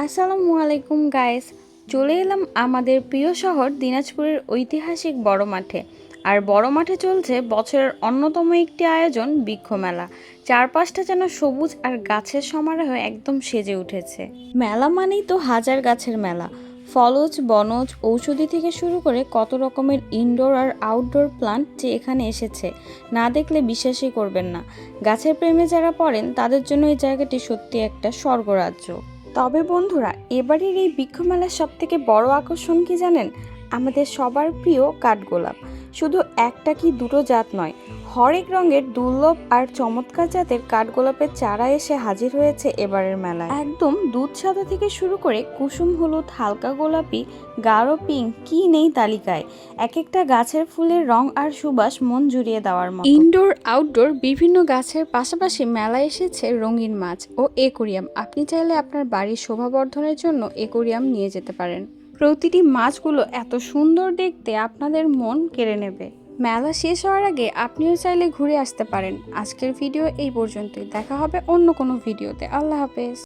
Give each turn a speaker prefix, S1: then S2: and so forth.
S1: আসসালামু আলাইকুম গাইস, চলে এলাম আমাদের প্রিয় শহর দিনাজপুরের ঐতিহাসিক বড় মাঠে। আর বড় মাঠে চলছে বছরের অন্যতম একটি আয়োজন বৃক্ষ মেলা। চারপাশটা যেন সবুজ আর গাছের সমারোহে একদম সেজে উঠেছে। মেলা মানেই তো হাজার গাছের মেলা। ফলজ, বনজ, ঔষধি থেকে শুরু করে কত রকমের ইনডোর আর আউটডোর প্লান্ট যে এখানে এসেছে, না দেখলে বিশ্বাসই করবেন না। গাছের প্রেমে যারা পড়েন তাদের জন্য এই জায়গাটি সত্যি একটা স্বর্গরাজ্য। তবে বন্ধুরা, এবারের এই বৃক্ষ মেলার সব থেকে বড় আকর্ষণ কি জানেন? আমাদের সবার প্রিয় কাঠগোলাপ। শুধু একটা কি দুটো জাত নয়, হরেক রঙের দুর্লভ আর চমৎকার জাতের কাঠগোলাপের চারা এসে হাজির হয়েছে এবারের মেলায়। একদম দুধ সাদা থেকে শুরু করে কুসুম হলুদ, হালকা গোলাপি, গাঢ় পিঙ্ক, কি নেই তালিকায়। এক একটা গাছের ফুলের রং আর সুবাস মন জুড়িয়ে দেওয়ার মতো। ইনডোর আউটডোর বিভিন্ন গাছের পাশাপাশি মেলায় এসেছে রঙিন মাছ ও একুরিয়াম। আপনি চাইলে আপনার বাড়ির শোভাবর্ধনের জন্য একুরিয়াম নিয়ে যেতে পারেন। প্রতিটি মাছগুলো এত সুন্দর দেখতে, আপনাদের মন কেড়ে নেবে। মেলা শেষ হওয়ার আগে আপনিও চাইলে ঘুরে আসতে পারেন। আজকের ভিডিও এই পর্যন্তই, দেখা হবে অন্য কোনো ভিডিওতে। আল্লাহ হাফেজ।